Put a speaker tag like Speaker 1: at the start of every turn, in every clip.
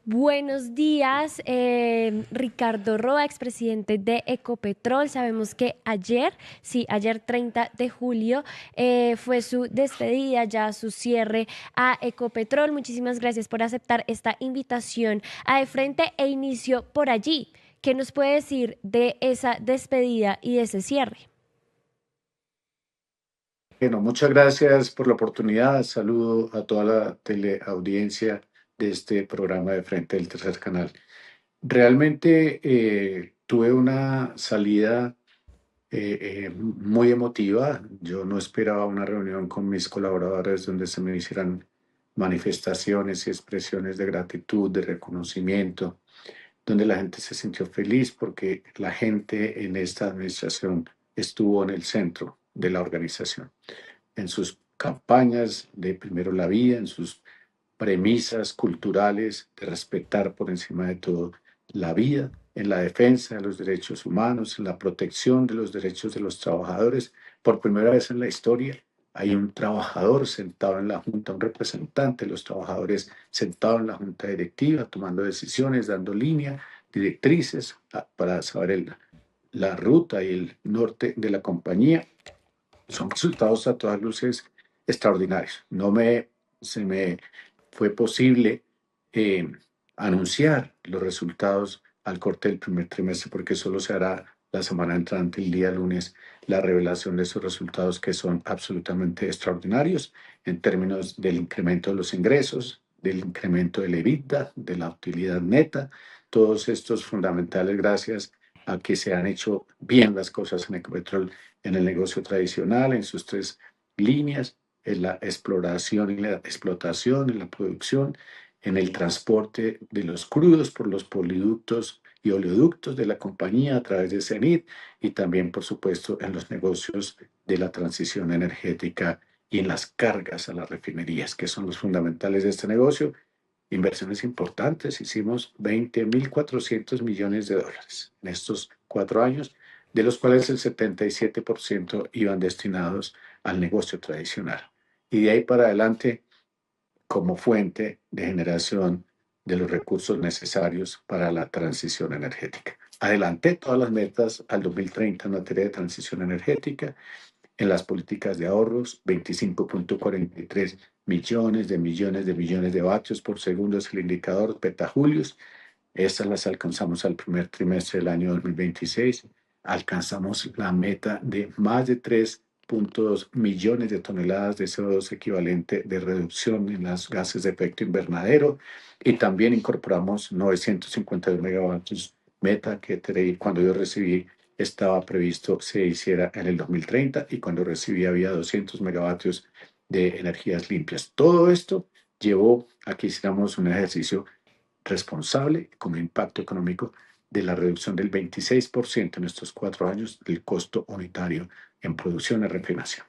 Speaker 1: Buenos días, Ricardo Roa, expresidente de Ecopetrol. Sabemos que ayer, sí, ayer 30 de julio, fue su despedida, ya su cierre a Ecopetrol. Muchísimas gracias por aceptar esta invitación a De Frente e inicio por allí. ¿Qué nos puede decir de esa despedida y de ese cierre?
Speaker 2: Bueno, muchas gracias por la oportunidad. Saludo a toda la teleaudiencia de este programa de Frente del Tercer Canal. Realmente tuve una salida muy emotiva. Yo no esperaba una reunión con mis colaboradores donde se me hicieran manifestaciones y expresiones de gratitud, de reconocimiento, donde la gente se sintió feliz porque la gente en esta administración estuvo en el centro de la organización en sus campañas de primero la vida, en sus premisas culturales de respetar por encima de todo la vida, en la defensa de los derechos humanos, en la protección de los derechos de los trabajadores. Por primera vez en la historia hay un trabajador sentado en la junta, un representante de los trabajadores sentado en la junta directiva, tomando decisiones, dando línea, directrices para saber la ruta y el norte de la compañía. Son resultados a todas luces extraordinarios. Se me fue posible eh, anunciar los resultados al corte del primer trimestre porque solo se hará la semana entrante, el día lunes, la revelación de esos resultados que son absolutamente extraordinarios en términos del incremento de los ingresos, del incremento del EBITDA, de la utilidad neta, todos estos fundamentales gracias a que se han hecho bien las cosas en Ecopetrol en el negocio tradicional, en sus tres líneas, en la exploración y la explotación, en la producción, en el transporte de los crudos por los poliductos y oleoductos de la compañía a través de CENIT y también, por supuesto, en los negocios de la transición energética y en las cargas a las refinerías, que son los fundamentales de este negocio. Inversiones importantes, hicimos 20.400 millones de dólares en estos 4 años, de los cuales el 77% iban destinados al negocio tradicional. Y de ahí para adelante, como fuente de generación de los recursos necesarios para la transición energética. Adelanté todas las metas al 2030 en materia de transición energética en las políticas de ahorros, 25.43 millones de vatios por segundo es el indicador petajulios. Estas las alcanzamos al primer trimestre del año 2026. Alcanzamos la meta de más de 3.2 millones de toneladas de CO2 equivalente de reducción en los gases de efecto invernadero y también incorporamos 952 megavatios meta que cuando yo recibí estaba previsto se hiciera en el 2030 y cuando recibí había 200 megavatios de energías limpias. Todo esto llevó a que hiciéramos un ejercicio responsable con un impacto económico de la reducción del 26% en estos 4 años del costo unitario en producción y refinación.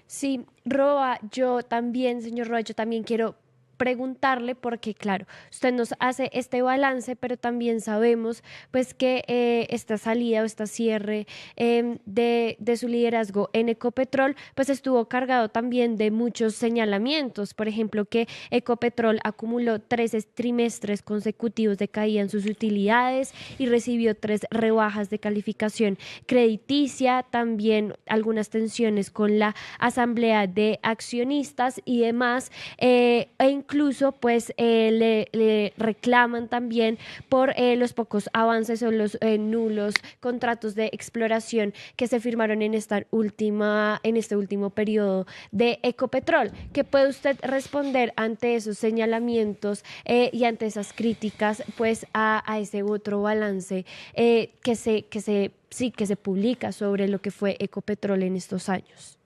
Speaker 1: Sí, Roa, yo también, señor Roa, yo también quiero preguntarle porque, claro, usted nos hace este balance, pero también sabemos pues que esta salida o esta cierre de su liderazgo en Ecopetrol pues estuvo cargado también de muchos señalamientos, por ejemplo, que Ecopetrol acumuló 13 trimestres consecutivos de caída en sus utilidades y recibió 3 rebajas de calificación crediticia, también algunas tensiones con la asamblea de accionistas y demás, e incluso pues le reclaman también por los pocos avances o los nulos contratos de exploración que se firmaron en este último periodo de Ecopetrol. ¿Qué puede usted responder ante esos señalamientos y ante esas críticas pues a ese otro balance que se publica sobre lo que fue Ecopetrol en estos años?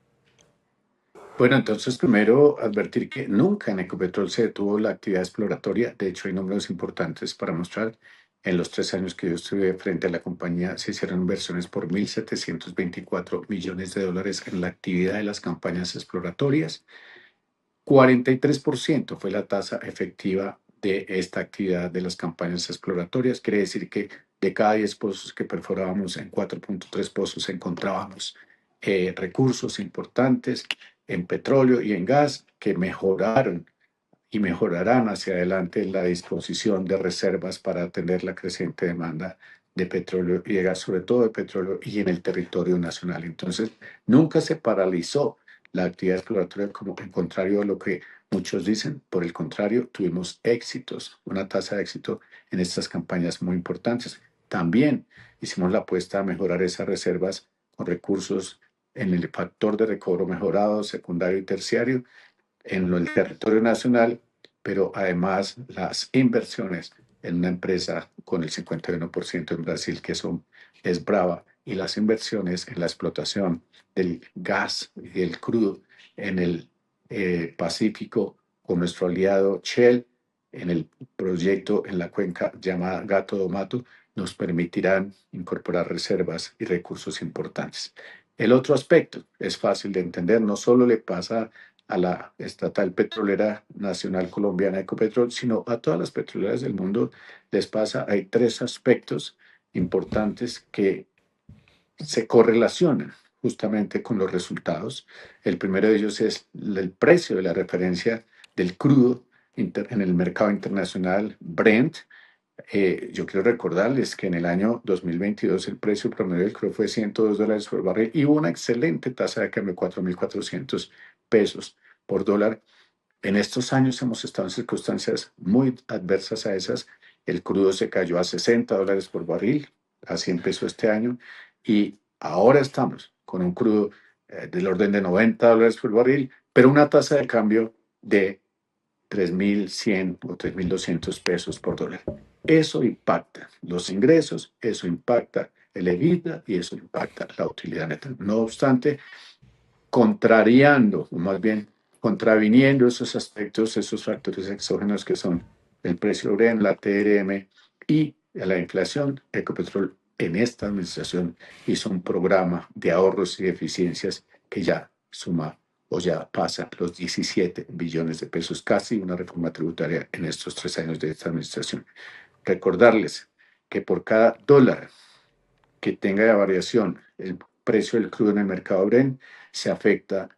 Speaker 2: Bueno, entonces primero advertir que nunca en Ecopetrol se detuvo la actividad exploratoria. De hecho, hay números importantes para mostrar. En los 3 años que yo estuve frente a la compañía, se hicieron inversiones por 1.724 millones de dólares en la actividad de las campañas exploratorias. 43% fue la tasa efectiva de esta actividad de las campañas exploratorias. Quiere decir que de cada 10 pozos que perforábamos, en 4.3 pozos encontrábamos recursos importantes en petróleo y en gas que mejoraron y mejorarán hacia adelante la disposición de reservas para atender la creciente demanda de petróleo y de gas, sobre todo de petróleo y en el territorio nacional. Entonces, nunca se paralizó la actividad exploratoria como en contrario a lo que muchos dicen. Por el contrario, tuvimos éxitos, una tasa de éxito en estas campañas muy importantes. También hicimos la apuesta a mejorar esas reservas con recursos en el factor de recobro mejorado, secundario y terciario, en el territorio nacional, pero además las inversiones en una empresa con el 51% en Brasil, que es Brava, y las inversiones en la explotación del gas y del crudo en el Pacífico con nuestro aliado Shell en el proyecto en la cuenca llamada Gato do Mato, nos permitirán incorporar reservas y recursos importantes. El otro aspecto es fácil de entender, no solo le pasa a la estatal petrolera nacional colombiana Ecopetrol, sino a todas las petroleras del mundo les pasa. Hay tres aspectos importantes que se correlacionan justamente con los resultados. El primero de ellos es el precio de la referencia del crudo en el mercado internacional Brent. Yo quiero recordarles que en el año 2022 el precio promedio del crudo fue $102 por barril y hubo una excelente tasa de cambio de 4.400 pesos por dólar. En estos años hemos estado en circunstancias muy adversas a esas. El crudo se cayó a $60 por barril, así empezó este año, y ahora estamos con un crudo del orden de $90 por barril, pero una tasa de cambio de 3.100 o 3.200 pesos por dólar. Eso impacta los ingresos, eso impacta el EBITDA y eso impacta la utilidad neta. No obstante, contrariando, o más bien contraviniendo esos aspectos, esos factores exógenos que son el precio Brent, la TRM y la inflación, Ecopetrol en esta administración hizo un programa de ahorros y eficiencias que ya suma o ya pasa los 17 billones de pesos, casi una reforma tributaria en estos 3 años de esta administración. Recordarles que por cada dólar que tenga de variación el precio del crudo en el mercado Brent, se afecta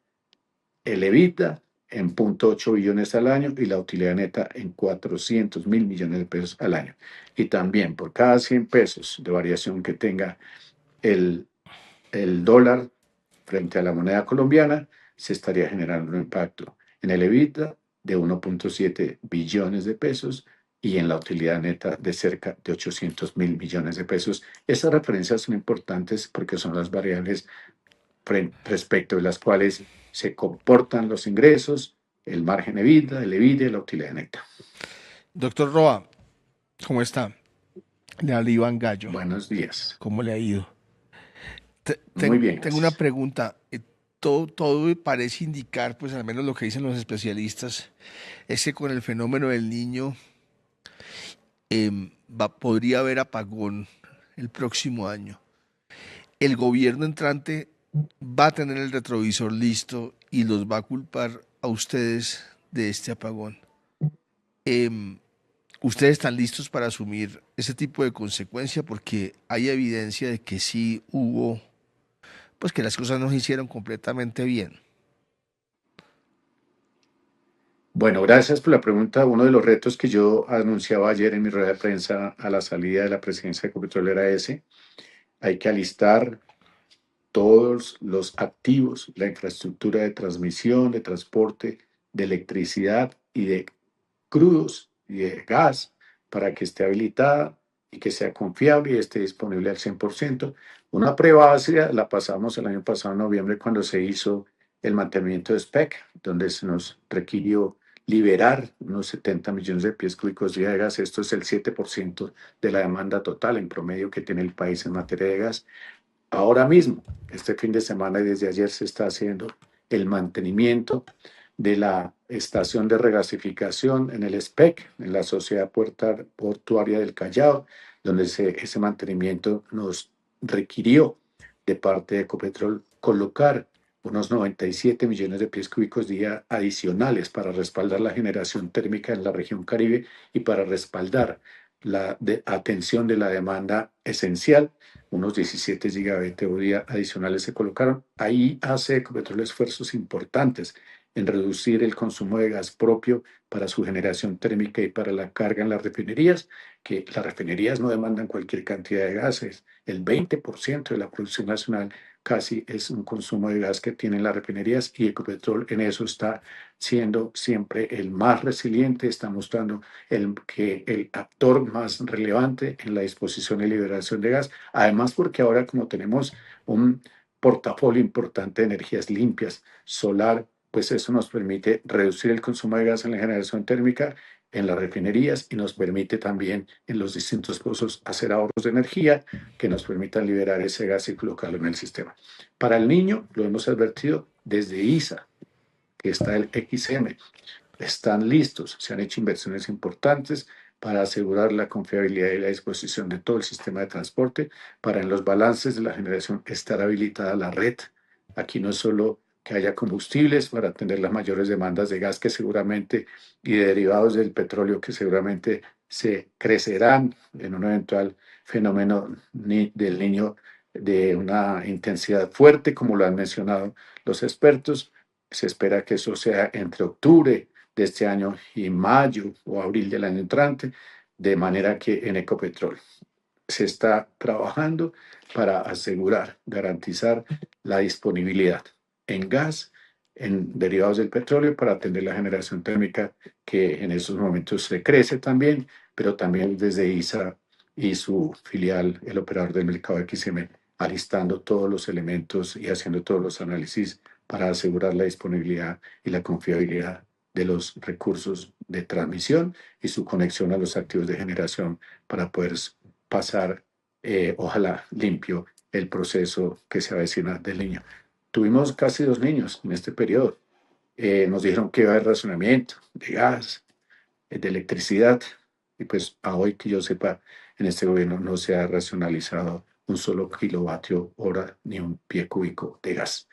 Speaker 2: el EBITDA en 0.8 billones al año y la utilidad neta en 400.000 millones de pesos al año. Y también por cada 100 pesos de variación que tenga el, el dólar frente a la moneda colombiana, se estaría generando un impacto en el EBITDA de 1.7 billones de pesos y en la utilidad neta de cerca de 800.000 millones de pesos. Esas referencias son importantes porque son las variables respecto de las cuales se comportan los ingresos, el margen el EBITDA y la utilidad neta.
Speaker 3: Doctor Roa, ¿cómo está? Le habla Iván Gallo.
Speaker 2: Buenos días.
Speaker 3: ¿Cómo le ha ido?
Speaker 2: Muy bien,
Speaker 3: Tengo una
Speaker 2: gracias.
Speaker 3: pregunta. Todo parece indicar, pues al menos lo que dicen los especialistas, es que con el fenómeno del niño podría haber apagón el próximo año. El gobierno entrante va a tener el retrovisor listo y los va a culpar a ustedes de este apagón. ¿Ustedes están listos para asumir ese tipo de consecuencia? Porque hay evidencia de que sí hubo, pues que las cosas no se hicieron completamente bien.
Speaker 2: Bueno, gracias por la pregunta. Uno de los retos que yo anunciaba ayer en mi rueda de prensa a la salida de la presidencia de Ecopetrol era ese. Hay que alistar todos los activos, la infraestructura de transmisión, de transporte, de electricidad y de crudos y de gas para que esté habilitada y que sea confiable y esté disponible al 100%. Una prueba ácida la pasamos el año pasado en noviembre cuando se hizo el mantenimiento de SPEC, donde se nos requirió liberar unos 70 millones de pies cúbicos día de gas. Esto es el 7% de la demanda total en promedio que tiene el país en materia de gas. Ahora mismo, este fin de semana y desde ayer se está haciendo el mantenimiento de la estación de regasificación en el SPEC, en la Sociedad Portuaria del Callao, donde ese mantenimiento nos requirió de parte de Ecopetrol colocar unos 97 millones de pies cúbicos día adicionales para respaldar la generación térmica en la región Caribe y para respaldar la atención de la demanda esencial. Unos 17 gigavatios día adicionales se colocaron. Ahí hace Ecopetrol esfuerzos importantes en reducir el consumo de gas propio para su generación térmica y para la carga en las refinerías, que las refinerías no demandan cualquier cantidad de gases. El 20% de la producción nacional casi es un consumo de gas que tienen las refinerías, y Ecopetrol en eso está siendo siempre el más resiliente, está mostrando que el actor más relevante en la disposición y liberación de gas. Además, porque ahora como tenemos un portafolio importante de energías limpias, solar, pues eso nos permite reducir el consumo de gas en la generación térmica en las refinerías, y nos permite también en los distintos pozos hacer ahorros de energía que nos permitan liberar ese gas y colocarlo en el sistema. Para el niño, lo hemos advertido desde ISA, que está el XM, están listos, se han hecho inversiones importantes para asegurar la confiabilidad y la disposición de todo el sistema de transporte, para en los balances de la generación estar habilitada la red. Aquí no es solo que haya combustibles para atender las mayores demandas de gas que seguramente y de derivados del petróleo que seguramente se crecerán en un eventual fenómeno del niño de una intensidad fuerte, como lo han mencionado los expertos. Se espera que eso sea entre octubre de este año y mayo o abril del año entrante, de manera que en Ecopetrol se está trabajando para asegurar, garantizar la disponibilidad en gas, en derivados del petróleo, para atender la generación térmica que en esos momentos se crece también, pero también desde ISA y su filial, el operador del mercado XM, alistando todos los elementos y haciendo todos los análisis para asegurar la disponibilidad y la confiabilidad de los recursos de transmisión y su conexión a los activos de generación para poder pasar, ojalá limpio, el proceso que se avecina del niño. Tuvimos casi 2 niños en este periodo. Nos dijeron que iba a haber racionamiento de gas, de electricidad, y pues a hoy que yo sepa, en este gobierno no se ha racionalizado un solo kilovatio hora ni un pie cúbico de gas.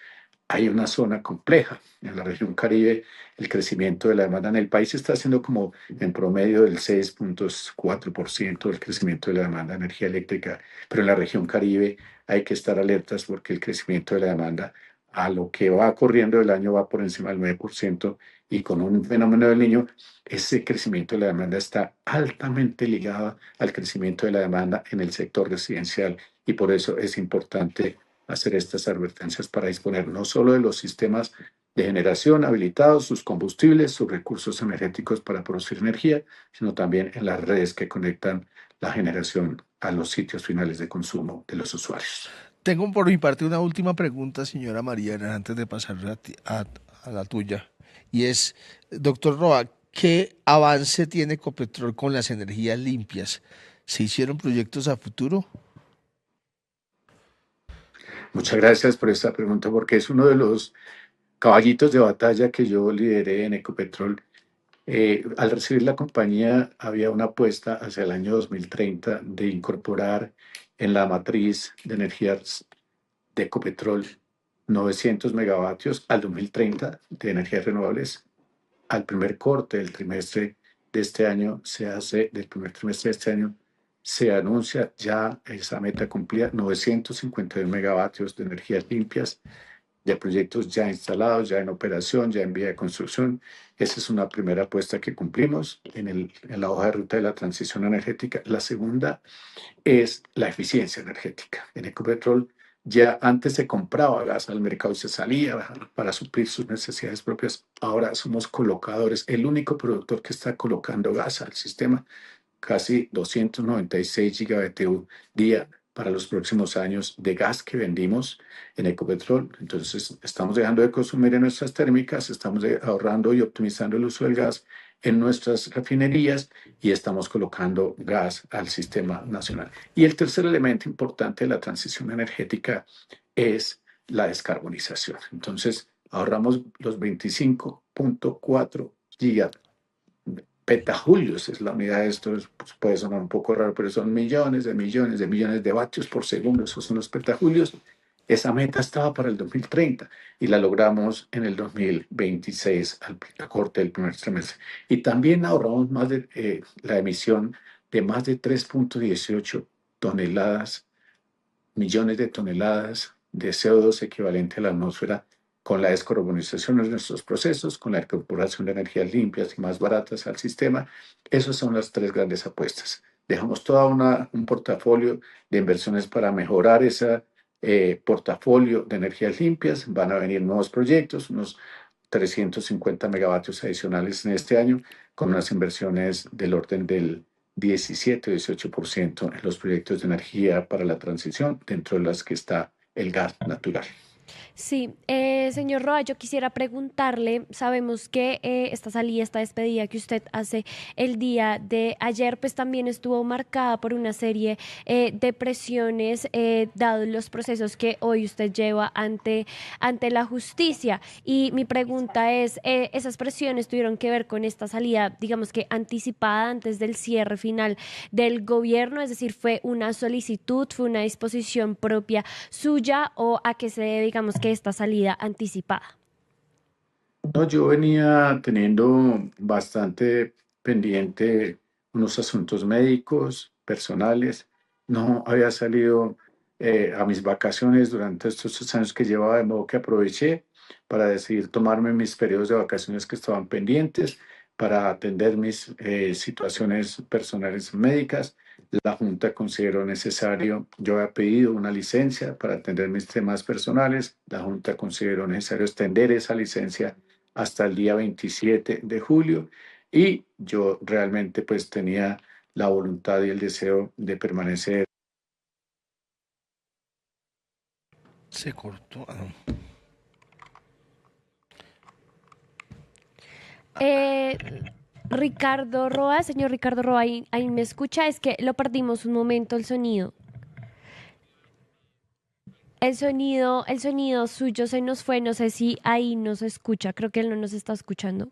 Speaker 2: Hay una zona compleja en la región Caribe. El crecimiento de la demanda en el país está siendo como en promedio del 6,4% del crecimiento de la demanda de energía eléctrica, pero en la región Caribe hay que estar alertas porque el crecimiento de la demanda a lo que va corriendo el año va por encima del 9%, y con un fenómeno del niño, ese crecimiento de la demanda está altamente ligado al crecimiento de la demanda en el sector residencial, y por eso es importante hacer estas advertencias para disponer no solo de los sistemas de generación habilitados, sus combustibles, sus recursos energéticos para producir energía, sino también en las redes que conectan la generación a los sitios finales de consumo de los usuarios.
Speaker 3: Tengo por mi parte una última pregunta, señora Mariana, antes de pasar a la tuya. Y es, doctor Roa, ¿qué avance tiene Ecopetrol con las energías limpias? ¿Se hicieron proyectos a futuro?
Speaker 2: Muchas gracias por esta pregunta, porque es uno de los caballitos de batalla que yo lideré en Ecopetrol. Al recibir la compañía, había una apuesta hacia el año 2030 de incorporar en la matriz de energías de Ecopetrol 900 megavatios al 2030 de energías renovables. Al primer corte del trimestre de este año del primer trimestre de este año, se anuncia ya esa meta cumplida: 951 megavatios de energías limpias, de proyectos ya instalados, ya en operación, ya en vía de construcción. Esa es una primera apuesta que cumplimos en la hoja de ruta de la transición energética. La segunda es la eficiencia energética. En Ecopetrol ya antes se compraba gas al mercado y se salía para suplir sus necesidades propias. Ahora somos colocadores, el único productor que está colocando gas al sistema, casi 296 gigabatios día para los próximos años de gas que vendimos en Ecopetrol. Entonces, estamos dejando de consumir en nuestras térmicas, estamos ahorrando y optimizando el uso del gas en nuestras refinerías, y estamos colocando gas al sistema nacional. Y el tercer elemento importante de la transición energética es la descarbonización. Entonces, ahorramos los 25,4 petajulios, es la unidad de esto, pues puede sonar un poco raro, pero son millones de millones de millones de vatios por segundo, esos son los petajulios. Esa meta estaba para el 2030 y la logramos en el 2026 al corte del primer trimestre. Y también ahorramos la emisión de más de 3,18 toneladas, millones de toneladas de CO2 equivalente a la atmósfera con la descarbonización de nuestros procesos, con la incorporación de energías limpias y más baratas al sistema. Esas son las tres grandes apuestas. Dejamos todo un portafolio de inversiones para mejorar ese portafolio de energías limpias. Van a venir nuevos proyectos, unos 350 megavatios adicionales en este año, con unas inversiones del orden del 17-18% en los proyectos de energía para la transición, dentro de las que está el gas natural.
Speaker 1: Sí, señor Roa, yo quisiera preguntarle, sabemos que esta salida, esta despedida que usted hace el día de ayer, pues también estuvo marcada por una serie de presiones, dados los procesos que hoy usted lleva ante la justicia. Y mi pregunta es, ¿esas presiones tuvieron que ver con esta salida, digamos que anticipada antes del cierre final del gobierno? Es decir, ¿fue una solicitud, fue una disposición propia suya o a qué se debe, digamos, que esta salida anticipada?
Speaker 2: No, yo venía teniendo bastante pendiente unos asuntos médicos, personales. No había salido a mis vacaciones durante estos años que llevaba, de modo que aproveché para decidir tomarme mis periodos de vacaciones que estaban pendientes para atender mis situaciones personales médicas. La Junta consideró necesario, yo había pedido una licencia para atender mis temas personales. La Junta consideró necesario extender esa licencia hasta el día 27 de julio y yo realmente pues tenía la voluntad y el deseo de permanecer.
Speaker 3: Se cortó.
Speaker 1: Eh, Ricardo Roa, señor Ricardo Roa, ahí me escucha, es que lo perdimos un momento el sonido. El sonido suyo se nos fue, no sé si ahí nos escucha, creo que él no nos está escuchando.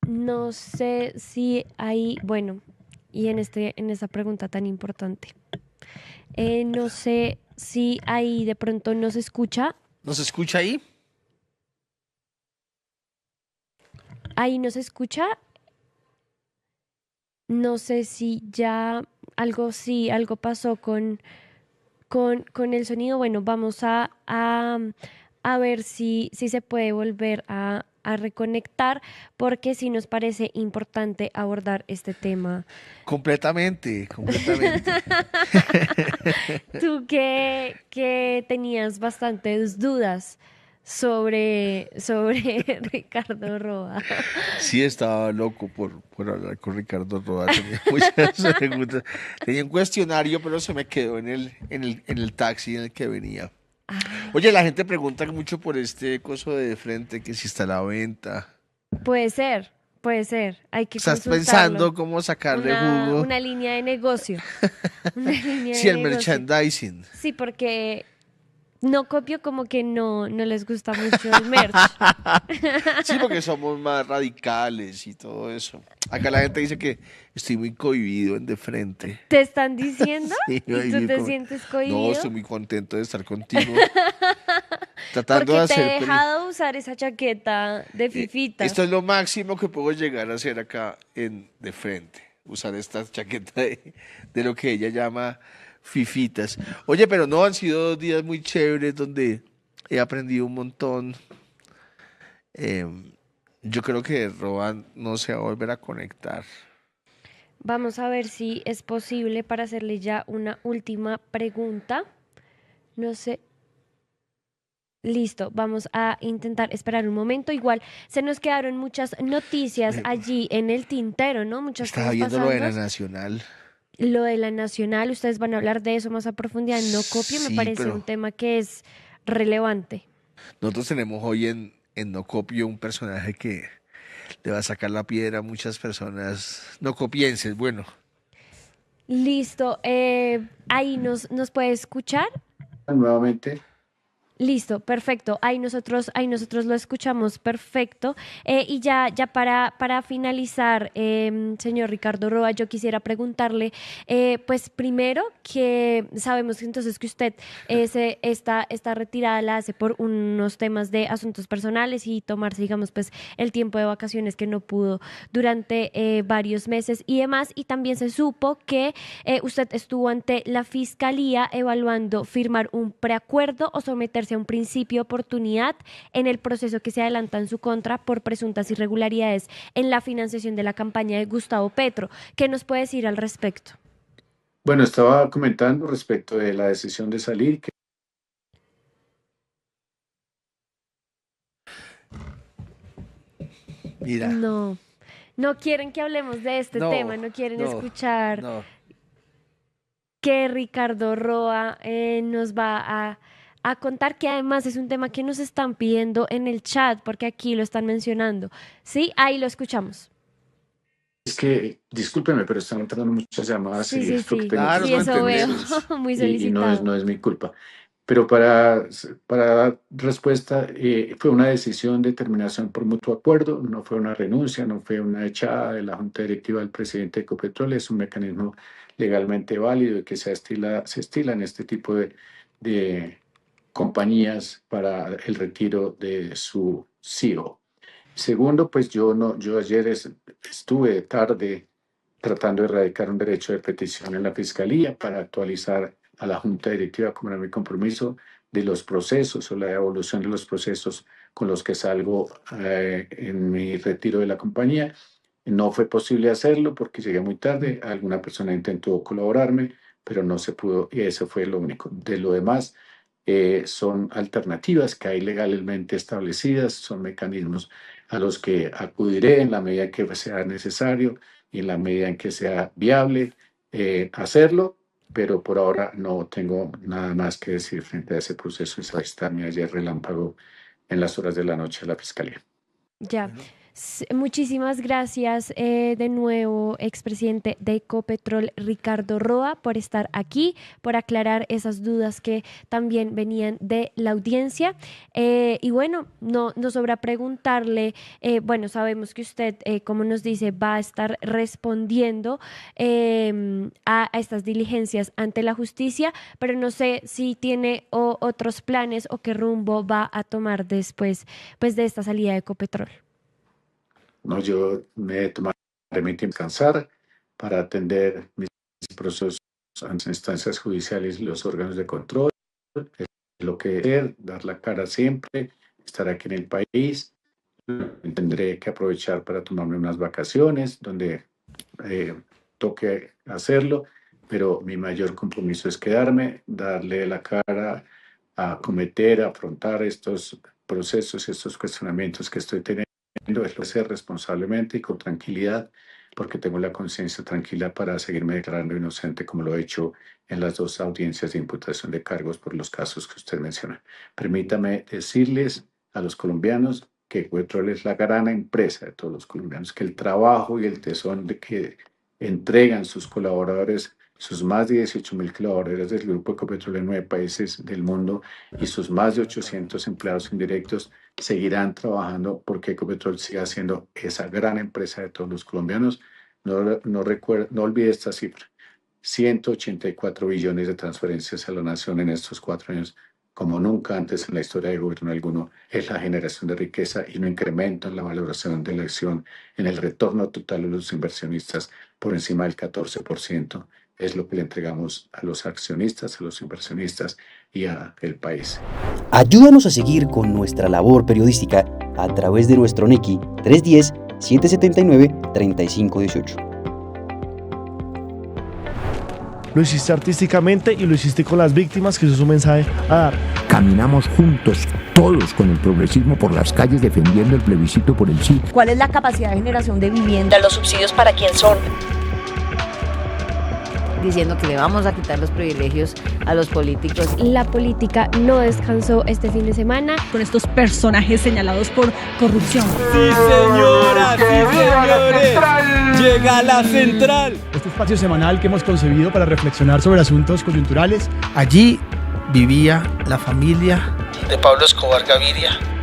Speaker 1: No sé si ahí, bueno, y en esa pregunta tan importante. No sé si ahí de pronto nos escucha.
Speaker 3: ¿Nos escucha ahí?
Speaker 1: Ahí nos escucha. No sé si ya algo, sí, algo pasó con el sonido. Bueno, vamos a ver si se puede volver a reconectar, porque sí nos parece importante abordar este tema.
Speaker 3: Completamente, completamente.
Speaker 1: Tú que tenías bastantes dudas sobre Ricardo Roa.
Speaker 3: Sí, estaba loco por hablar con Ricardo Roa. Tenía muchas preguntas. Tenía un cuestionario, pero se me quedó en el taxi en el que venía. Oye, la gente pregunta mucho por este coso de frente, que si está a la venta.
Speaker 1: Puede ser, puede ser. Hay que
Speaker 3: ¿Estás
Speaker 1: consultarlo.
Speaker 3: pensando cómo sacarle jugo?
Speaker 1: Una línea de negocio. Una línea
Speaker 3: Sí,
Speaker 1: de
Speaker 3: el
Speaker 1: negocio.
Speaker 3: merchandising.
Speaker 1: Sí, porque no copio, como que no les gusta mucho el merch.
Speaker 3: Sí, porque somos más radicales y todo eso. Acá la gente dice que estoy muy cohibido en de frente.
Speaker 1: ¿Te están diciendo?
Speaker 3: Sí,
Speaker 1: ¿Y
Speaker 3: ay,
Speaker 1: tú te
Speaker 3: como-
Speaker 1: sientes
Speaker 3: No,
Speaker 1: cohibido?
Speaker 3: estoy muy contento de estar contigo. Tratando de
Speaker 1: Porque te he
Speaker 3: hacer
Speaker 1: dejado usar esa chaqueta de
Speaker 3: esto
Speaker 1: fifitas.
Speaker 3: es lo máximo que puedo llegar a hacer acá en de frente. Usar esta chaqueta de lo que ella llama fifitas. Oye, pero no, han sido 2 días muy chéveres donde he aprendido un montón. Em, yo creo que Roban no se va a volver a conectar.
Speaker 1: Vamos a ver si es posible para hacerle ya una última pregunta. No sé. Listo, vamos a intentar esperar un momento. Igual se nos quedaron muchas noticias
Speaker 3: Eh,
Speaker 1: allí en el tintero, ¿no? Muchas
Speaker 3: Estaba
Speaker 1: cosas
Speaker 3: viendo lo de la
Speaker 1: pasando.
Speaker 3: Nacional.
Speaker 1: Lo de la nacional, ustedes van a hablar de eso más a profundidad. No copio, me
Speaker 3: Sí,
Speaker 1: parece un
Speaker 3: pero
Speaker 1: tema que es relevante.
Speaker 3: nosotros tenemos hoy en No Copio un personaje que le va a sacar la piedra a muchas personas no copienses. Bueno,
Speaker 1: Listo, ahí nos puede escuchar.
Speaker 2: Nuevamente,
Speaker 1: Listo, perfecto. Ahí nosotros lo escuchamos, perfecto. Y ya para finalizar, señor Ricardo Roa, yo quisiera preguntarle, pues primero que sabemos entonces que usted esta retirada la hace por unos temas de asuntos personales y tomarse, digamos, pues el tiempo de vacaciones que no pudo durante varios meses y demás. Y también se supo que usted estuvo ante la Fiscalía evaluando firmar un preacuerdo o someterse a un principio de oportunidad en el proceso que se adelanta en su contra por presuntas irregularidades en la financiación de la campaña de Gustavo Petro. ¿Qué nos puede decir al respecto?
Speaker 2: Bueno, estaba comentando respecto de la decisión de salir.
Speaker 3: Mira,
Speaker 1: No quieren que hablemos de este
Speaker 3: no,
Speaker 1: tema, no quieren
Speaker 3: no,
Speaker 1: escuchar
Speaker 3: no.
Speaker 1: que Ricardo Roa nos va a contar, que además es un tema que nos están pidiendo en el chat, porque aquí lo están mencionando. Sí, ahí lo escuchamos.
Speaker 2: Es que, discúlpeme, pero están entrando muchas llamadas y
Speaker 1: Sí,
Speaker 2: es lo que
Speaker 1: sí.
Speaker 2: tengo
Speaker 3: Claro,
Speaker 2: que
Speaker 1: Sí,
Speaker 3: no
Speaker 1: eso veo,
Speaker 3: entendemos.
Speaker 1: muy
Speaker 2: y
Speaker 1: solicitado.
Speaker 2: no es mi culpa. Pero para dar respuesta, fue una decisión de terminación por mutuo acuerdo, no fue una renuncia, no fue una echada de la Junta Directiva del presidente de Ecopetrol, es un mecanismo legalmente válido y que se estila en este tipo de compañías para el retiro de su CEO. Segundo, pues yo ayer estuve tarde tratando de erradicar un derecho de petición en la Fiscalía para actualizar a la Junta Directiva, como era mi compromiso, de los procesos o la evolución de los procesos con los que salgo en mi retiro de la compañía. No fue posible hacerlo porque llegué muy tarde. Alguna persona intentó colaborarme, pero no se pudo y eso fue lo único. De lo demás, son alternativas que hay legalmente establecidas, son mecanismos a los que acudiré en la medida en que sea necesario y en la medida en que sea viable hacerlo, pero por ahora no tengo nada más que decir frente a ese proceso. Esa está mi ayer relámpago en las horas de la noche a la Fiscalía.
Speaker 1: Ya.
Speaker 3: Bueno,
Speaker 1: Muchísimas gracias de nuevo, expresidente de Ecopetrol, Ricardo Roa, por estar aquí, por aclarar esas dudas que también venían de la audiencia. Y bueno, no sobra preguntarle, bueno, sabemos que usted, como nos dice, va a estar respondiendo a estas diligencias ante la justicia, pero no sé si tiene otros planes o qué rumbo va a tomar después, pues, de esta salida de Ecopetrol.
Speaker 2: No, yo me tomaré mi tiempo de descansar para atender mis procesos ante instancias judiciales y los órganos de control. Es lo que hacer, dar la cara siempre, estar aquí en el país. Tendré que aprovechar para tomarme unas vacaciones donde toque hacerlo, pero mi mayor compromiso es quedarme, darle la cara, a acometer, a afrontar estos procesos, estos cuestionamientos que estoy teniendo, es lo hacer responsablemente y con tranquilidad, porque tengo la conciencia tranquila para seguirme declarando inocente como lo he hecho en las dos audiencias de imputación de cargos por los casos que usted menciona. Permítame decirles a los colombianos que Ecopetrol es la gran empresa de todos los colombianos, que el trabajo y el tesón de que entregan sus colaboradores, sus más de 18.000 colaboradores del Grupo Ecopetrol en 9 países del mundo y sus más de 800 empleados indirectos seguirán trabajando porque Ecopetrol siga siendo esa gran empresa de todos los colombianos. No olvide esta cifra, 184 billones de transferencias a la nación en estos 4 años, como nunca antes en la historia de gobierno alguno, es la generación de riqueza y un incremento en la valoración de la acción, en el retorno total a los inversionistas por encima del 14%. Es lo que le entregamos a los accionistas, a los inversionistas y al país.
Speaker 4: Ayúdanos a seguir con nuestra labor periodística a través de nuestro NECI 310-779-3518.
Speaker 5: Lo hiciste artísticamente y lo hiciste con las víctimas, que eso es un mensaje a dar.
Speaker 6: Caminamos juntos, todos con el progresismo por las calles defendiendo el plebiscito por el sí.
Speaker 7: ¿Cuál es la capacidad de generación de vivienda? ¿Los subsidios para quién son? Diciendo que le vamos a quitar los privilegios a los políticos.
Speaker 1: La política no descansó este fin de semana.
Speaker 8: Con estos personajes señalados por corrupción.
Speaker 9: Sí, señoras, sí, señores. Llega la central.
Speaker 5: Este espacio semanal que hemos concebido para reflexionar sobre asuntos coyunturales.
Speaker 10: Allí vivía la familia
Speaker 3: de Pablo Escobar Gaviria.